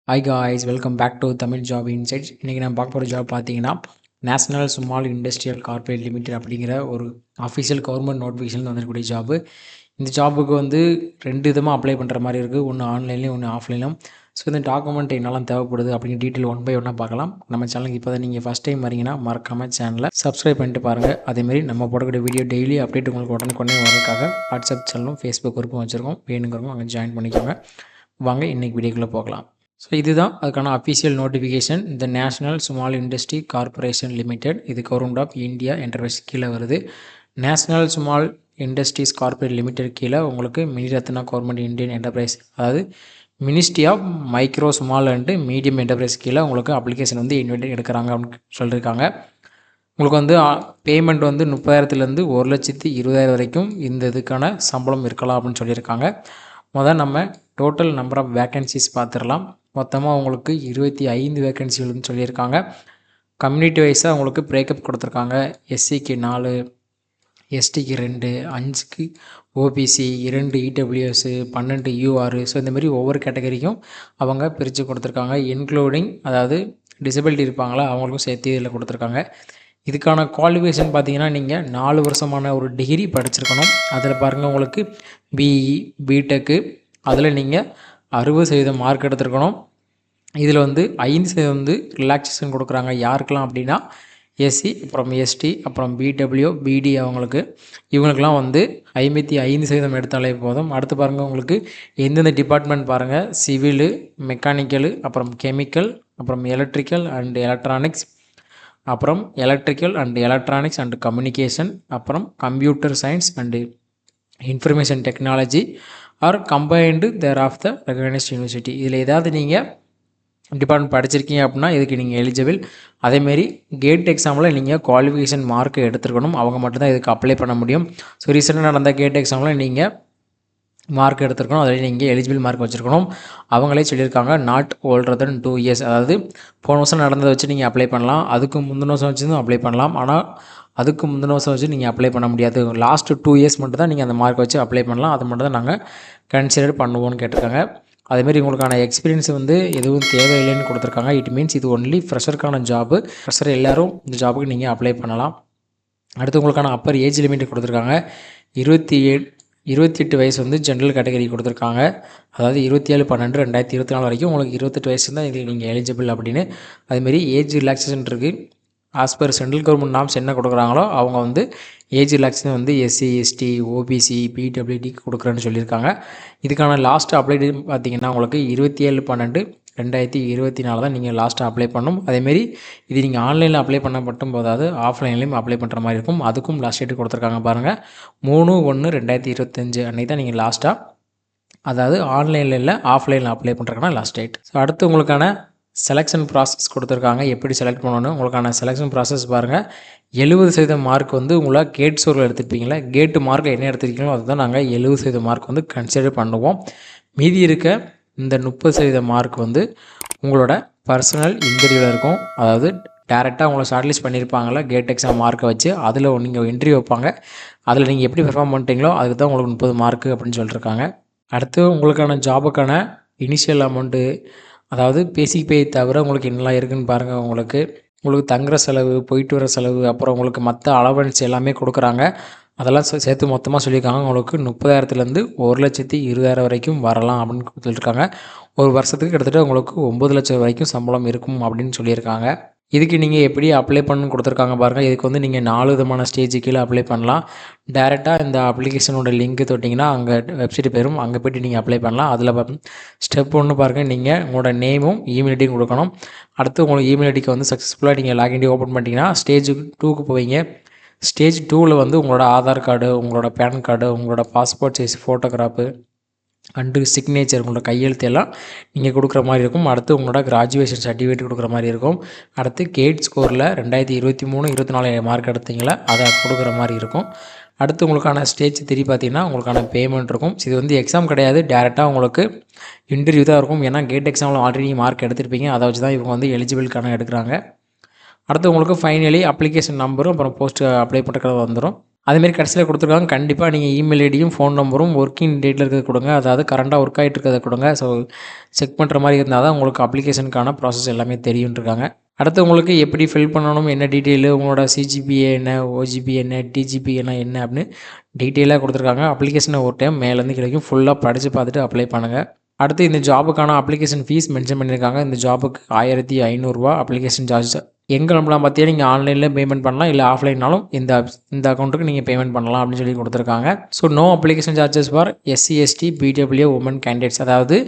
Hi guys, welcome back to Tamil job insights. இன்றைக்கி நான் பார்க்க போகிற ஜாப் பார்த்தீங்கன்னா national small industrial corporate limited அப்படிங்கிற ஒரு அஃபிஷியல் கவர்மெண்ட் நோட்டிஃபிகேஷன் வந்துருக்கூடிய ஜாப்பு. இந்த ஜாபுக்கு வந்து 2 விதமாக அப்ளை பண்ணுற மாதிரி இருக்குது. ஒன்று ஆன்லைன்லேயும் ஒன்று ஆஃப்லைனும். ஸோ இந்த டாக்குமெண்ட் என்னெல்லாம் தேவைப்படுது அப்படிங்கிற டீட்டெயில் ஒன் பை ஒன்னாக பார்க்கலாம். நம்ம சேனலுக்கு இப்போ தான் நீங்கள் ஃபஸ்ட் டைம் வரீங்கன்னா மறக்காமல் சேனலை சப்ஸ்கிரைப் பண்ணிட்டு பாருங்கள். அதேமாரி நம்ம போடக்கூடிய வீடியோ டெய்லி அப்டேட் உங்களுக்கு உடனுக்குடனே வரதுக்காக வாட்ஸ்அப் சேனலும் ஃபேஸ்புக் குரூப்பும் வச்சுருக்கோம். வேணுங்கிறவங்க அங்கே ஜாயின் பண்ணிக்கோங்க. வாங்க இன்றைக்கி வீடியோக்குள்ளே போகலாம். ஸோ இதுதான் அதுக்கான அஃபிஷியல் நோட்டிஃபிகேஷன். இந்த national small industry corporation limited, இது கவர்மெண்ட் ஆஃப் இந்தியா என்டர்பிரைஸ் கீழே வருது. National small industries corporate limited கீழே உங்களுக்கு மினிரத்னா கவர்மெண்ட் இந்தியன் என்டர்பிரைஸ், அதாவது ministry of micro small and medium enterprise கீழே உங்களுக்கு அப்ளிகேஷன் வந்து இன்வைட் எடுக்கிறாங்க அப்படின்னு சொல்லியிருக்காங்க. உங்களுக்கு வந்து பேமெண்ட் வந்து 30,000லேருந்து 1,20,000 வரைக்கும் இந்த இதுக்கான சம்பளம் இருக்கலாம் அப்படின்னு சொல்லியிருக்காங்க. முதல் நம்ம டோட்டல் நம்பர் ஆஃப் வேக்கன்சிஸ் பார்த்துடலாம். மொத்தமாக உங்களுக்கு 25 வேக்கன்சிகள்னு சொல்லியிருக்காங்க. கம்யூனிட்டி வைஸாக உங்களுக்கு பிரேக்கப் கொடுத்துருக்காங்க. எஸ்சிக்கு 4, எஸ்டிக்கு 2, 5க்கு ஓபிசி, 2 இடபிள்யூஎஸ், 12 யூஆர். ஸோ இந்தமாரி ஒவ்வொரு கேட்டகரிக்கும் அவங்க பிரித்து கொடுத்துருக்காங்க. இன்க்ளூடிங் அதாவது டிசபிலிட்டி இருப்பாங்களா அவங்களுக்கும் சேர்த்து இதில் கொடுத்துருக்காங்க. இதுக்கான குவாலிஃபிகேஷன் பார்த்தீங்கன்னா நீங்கள் 4 வருஷமான ஒரு டிகிரி படிச்சிருக்கணும். அதில் பாருங்கள் உங்களுக்கு பிஇ, பிடெக்கு, அதில் நீங்கள் 60% மார்க் எடுத்துருக்கணும். இதில் வந்து 5% வந்து ரிலாக்ஸேஷன் கொடுக்குறாங்க. யாருக்கெல்லாம் அப்படின்னா எஸ்சி, அப்புறம் எஸ்டி, அப்புறம் பிடபிள்யூ, பிடி இவங்களுக்கெல்லாம் வந்து 55% எடுத்தாலே போதும். அடுத்து பாருங்கள் உங்களுக்கு எந்தெந்த டிபார்ட்மெண்ட் பாருங்கள். சிவிலு, மெக்கானிக்கலு, அப்புறம் கெமிக்கல், அப்புறம் எலக்ட்ரிக்கல் அண்ட் எலக்ட்ரானிக்ஸ், அப்புறம் electrical and electronics and communication, அப்புறம் computer science and information technology or combined thereof the recognised university. இதில் ஏதாவது நீங்கள் டிபார்ட்மெண்ட் படிச்சிருக்கீங்க அப்படின்னா இதுக்கு நீங்கள் எலிஜிபிள். அதேமாரி கேட் எக்ஸாமில் நீங்கள் குவாலிஃபிகேஷன் மார்க் எடுத்துருக்கணும். அவங்க மட்டும்தான் இதுக்கு அப்ளை பண்ண முடியும். ஸோ ரீசெண்டாக நடந்த கேட் எக்ஸாமில் நீங்கள் மார்க் எடுத்துருக்கணும். அதில் நீங்கள் எலிஜிபிள் மார்க் வச்சுருக்கணும். அவங்களே சொல்லியிருக்காங்க நாட் ஓல்டர் தென் 2 இயர்ஸ். அதாவது போன வருஷம் நடந்ததை வச்சு நீங்கள் அப்ளை பண்ணலாம். அதுக்கு முந்தின வருஷம் வச்சு அப்ளை பண்ணலாம். ஆனால் அதுக்கு முந்தின வருஷம் வச்சு நீங்கள் அப்ளை பண்ண முடியாது. லாஸ்ட்டு 2 இயர்ஸ் மட்டும் தான் நீங்கள் அந்த மார்க் வச்சு அப்ளை பண்ணலாம். அது மட்டும் தான் நாங்கள் கன்சிடர் பண்ணுவோன்னு கேட்டிருக்காங்க. அதேமாரி உங்களுக்கான எக்ஸ்பீரியன்ஸ் வந்து எதுவும் தேவையில்லைன்னு கொடுத்துருக்காங்க. இட் மீன்ஸ் இது ஒன்லி ஃப்ரெஷருக்கான ஜாப்பு. ஃப்ரெஷர் எல்லோரும் இந்த ஜாபுக்கு நீங்கள் அப்ளை பண்ணலாம். அடுத்து உங்களுக்கான அப்பர் ஏஜ் லிமிட் கொடுத்துருக்காங்க. 28 வயசு வந்து ஜென்ரல் கேட்டகரி கொடுத்துருக்காங்க. அதாவது 27/12/2024 வரைக்கும் உங்களுக்கு 28 வயசு தான் இதில் நீங்கள் எலிஜிபிள் அப்படின்னு. அதுமாரி ஏஜ் ரிலாக்ஸேஷன் இருக்குது. As per central government norms என்ன கொடுக்குறாங்களோ அவங்க வந்து ஏஜ் ரிலாக்ஸேஷன் வந்து எஸ்சி, எஸ்டி, ஓபிசி, பிடபிள்யூடிக்கு கொடுக்குறேன்னு சொல்லியிருக்காங்க. இதுக்கான லாஸ்ட் அப்ளை பார்த்தீங்கன்னா உங்களுக்கு 27/12/2024 தான் நீங்கள் லாஸ்ட்டாக அப்ளை பண்ணணும். அதேமாரி இது நீங்கள் ஆன்லைனில் அப்ளை பண்ண மட்டும் போதாது, ஆஃப்லைன்லேயும் அப்ளை பண்ணுற மாதிரி இருக்கும். அதுக்கும் லாஸ்ட் டேட் கொடுத்துருக்காங்க பாருங்கள். 3/1/2025 அன்றைக்கி தான் நீங்கள் லாஸ்ட்டாக, அதாவது ஆன்லைனில் இல்லை ஆஃப்லைனில் அப்ளை பண்ணுறதுக்கான லாஸ்ட் டேட். ஸோ அடுத்து உங்களுக்கான செலெக்ஷன் ப்ராசஸ் கொடுத்துருக்காங்க. எப்படி செலக்ட் பண்ணணும் உங்களுக்கான செலெக்ஷன் ப்ராசஸ் பாருங்கள். 70% மார்க் வந்து உங்களை கேட் ஸ்கோரில் எடுத்துருப்பீங்களா, கேட்டு மார்க்கில் என்ன எடுத்துருக்கீங்களோ அதுதான் நாங்கள் 70% மார்க் வந்து கன்சிடர் பண்ணுவோம். மீதி இருக்க இந்த 30% மார்க் வந்து உங்களோட பர்சனல் இன்டர்வியூவில் இருக்கும். அதாவது டேரெக்டாக உங்களை ஷார்ட்லிஸ்ட் பண்ணியிருப்பாங்களா கேட் எக்ஸாம் மார்க்கை வச்சு, அதில் நீங்கள் இன்டர்வியூ வைப்பாங்க. அதில் நீங்கள் எப்படி பெர்ஃபார்ம் பண்ணிட்டீங்களோ அதுக்கு தான் உங்களுக்கு 30 மார்க்கு அப்படின்னு சொல்லியிருக்காங்க. அடுத்து உங்களுக்கான ஜாபுக்கான இனிஷியல் அமௌண்ட்டு, அதாவது பேசிக் பே தவிர உங்களுக்கு என்னெல்லாம் இருக்குதுன்னு பாருங்கள். உங்களுக்கு தங்குற செலவு, போயிட்டு வர செலவு, அப்புறம் உங்களுக்கு மற்ற அலவன்ஸ் எல்லாமே கொடுக்குறாங்க. அதெல்லாம் சேர்த்து மொத்தமாக சொல்லியிருக்காங்க. உங்களுக்கு 30,000லேருந்து 1,20,000 வரைக்கும் வரலாம் அப்படின்னு சொல்லியிருக்காங்க. ஒரு வருஷத்துக்கு கிட்டத்தட்ட உங்களுக்கு 9 லட்சம் வரைக்கும் சம்பளம் இருக்கும் அப்படின்னு சொல்லியிருக்காங்க. இதுக்கு நீங்கள் எப்படி அப்ளை பண்ணணும்னு கொடுத்துருக்காங்க பாருங்கள். இதுக்கு வந்து நீங்கள் 4 விதமான ஸ்டேஜ் கீழே அப்ளை பண்ணலாம். டேரெக்டாக இந்த அப்ளிகேஷனோட லிங்க் தொட்டிங்கன்னா அங்கே வெப்சைட் போயிடும். அங்கே போய்ட்டு நீங்கள் அப்ளை பண்ணலாம். அதில் ஸ்டெப் 1 பாருங்கள், நீங்கள் உங்களோட நேமும் இமெயில் ஐடியும் கொடுக்கணும். அடுத்து உங்களுக்கு இமெயில் ஐடிக்கு வந்து சக்ஸஸ்ஃபுல்லாக நீங்கள் லாகின் ஓப்பன் பண்ணிட்டீங்கன்னா ஸ்டேஜ் 2க்கு போவீங்க. ஸ்டேஜ் 2ல் வந்து உங்களோட ஆதார் கார்டு, உங்களோட பேன் கார்டு, உங்களோட passport size photograph and signature, உங்களோட கையெழுத்து எல்லாம் நீங்கள் கொடுக்குற மாதிரி இருக்கும். அடுத்து உங்களோட கிராஜுவேஷன் சர்டிஃபிகேட் கொடுக்குற மாதிரி இருக்கும். அடுத்து கேட் ஸ்கோரில் 2023-24 மார்க் எடுத்தீங்களா அதை கொடுக்குற மாதிரி இருக்கும். அடுத்து உங்களுக்கான ஸ்டேஜ் 3 பார்த்தீங்கன்னா உங்களுக்கான பேமெண்ட் இருக்கும். இது வந்து எக்ஸாம் கிடையாது, டேரெக்டாக உங்களுக்கு இன்டர்வியூ தான் இருக்கும். ஏன்னா கேட் எக்ஸாமில் ஆல்ரெடி மார்க் எடுத்திருப்பீங்க, அதை வச்சு தான் இவங்க வந்து எலிஜிபிள்கான எடுக்கிறாங்க. அடுத்து உங்களுக்கு ஃபைனலி அப்ளிகேஷன் நம்பரும் அப்புறம் போஸ்ட் அப்ளை பண்ணுறது வந்துடும். அதேமாரி கடைசியில் கொடுத்துருக்காங்க. கண்டிப்பாக நீங்கள் இமெயில் ஐடியும் ஃபோன் நம்பரும் ஒர்க்கிங் டேட்டில் இருக்கிறத கொடுங்க. அதாவது கரண்ட்டாக ஒர்க் ஆகிட்டு இருக்கிறத கொடுங்க. ஸோ செக் பண்ணுற மாதிரி இருந்தால் தான் உங்களுக்கு அப்ளிகேஷனுக்கான ப்ராசஸ் எல்லாமே தெரியுன்ட்ருக்காங்க. அடுத்து உங்களுக்கு எப்படி ஃபில் பண்ணணும், என்ன டீட்டெயிலு, உங்களோட சிஜிபிஏ என்ன, ஓஜிபி என்ன, டிஜிபி என்ன அப்படின்னு டீட்டெயிலாக கொடுத்துருக்காங்க. அப்ளிகேஷனை ஒரு டைம் மேலேருந்து கிடைக்கும் ஃபுல்லாக படித்து பார்த்துட்டு அப்ளை பண்ணுங்கள். அடுத்து இந்த ஜாபுக்கான அப்ளிகேஷன் ஃபீஸ் மென்ஷன் பண்ணியிருக்காங்க. இந்த ஜாபுக்கு 1500 அப்ளிகேஷன் சார்ஜ். எங்கே அனுப்பலாம் பார்த்தியா, நீங்கள் ஆன்லைனில் பேமெண்ட் பண்ணலாம், இல்லை ஆஃப்லைன்னாலும் இந்த அக்கௌண்ட்டுக்கு நீங்கள் பேமெண்ட் பண்ணலாம் அப்படின்னு சொல்லி கொடுத்துருக்காங்க. So no application charges for SC ST PWO women candidates. அதாவது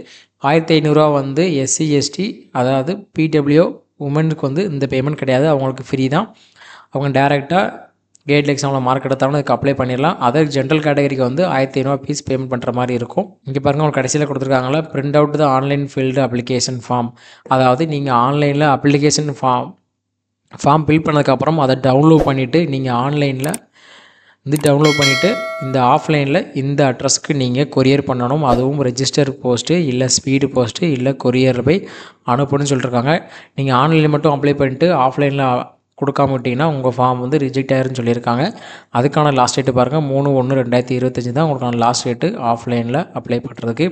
1500 வந்து SC ST அதாவது PWO உமனுக்கு வந்து இந்த பேமெண்ட் கிடையாது, அவங்களுக்கு ஃப்ரீ தான். அவங்க டேரெக்டாக கேட் எக்ஸாமில் மார்க் எடுத்தாலும் அதுக்கு அப்ளை பண்ணிடலாம். அதர் ஜென்ரல் கேட்டகரிக்கு வந்து 1500 ஃபீஸ் பேமெண்ட் பண்ணுற மாதிரி இருக்கும். இங்கே பாருங்கள், உங்களுக்கு கடைசியில் கொடுத்துருக்காங்களா, print out the online filled application form. அதாவது நீங்கள் ஆன்லைனில் அப்ளிகேஷன் ஃபார்ம் ஃபில் பண்ணதுக்கப்புறம் அதை டவுன்லோட் பண்ணிவிட்டு நீங்கள் ஆன்லைனில் டவுன்லோட் பண்ணிவிட்டு இந்த ஆஃப்லைனில் இந்த அட்ரஸ்க்கு நீங்கள் கொரியர் பண்ணணும். அதுவும் ரெஜிஸ்டர் போஸ்ட்டு, இல்லை ஸ்பீடு போஸ்ட்டு, இல்லை கொரியரில் போய் அனுப்பணும்னு சொல்லியிருக்காங்க. நீங்கள் ஆன்லைனில் மட்டும் அப்ளை பண்ணிட்டு ஆஃப்லைனில் கொடுக்காம விட்டிங்கன்னா உங்கள் ஃபார்ம் வந்து ரிஜெக்ட் ஆயிருன்னு சொல்லியிருக்காங்க. அதுக்கான லாஸ்ட் டேட்டு பாருங்கள், 3/1/2025 தான் உங்களுக்கான லாஸ்ட் டேட்டு ஆஃப்லைனில் அப்ளை பண்ணுறதுக்கு.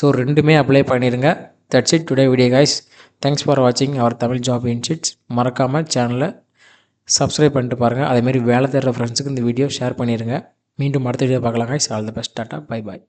ஸோ ரெண்டுமே அப்ளை பண்ணிடுங்க. That's it today video guys. Thanks for வாட்சிங் அவர் தமிழ் ஜாப் இன்சிட்ஸ். மறக்காமல் சேனலை சப்ஸ்கிரைப் பண்ணிட்டு பாருங்கள். அதேமாரி வேலை தேடுற ஃப்ரெண்ட்ஸுக்கு இந்த வீடியோ ஷேர் பண்ணிடுங்க. மீண்டும் அடுத்த வீடியோ பார்க்கலாம் guys. All the best. Tata, bye bye.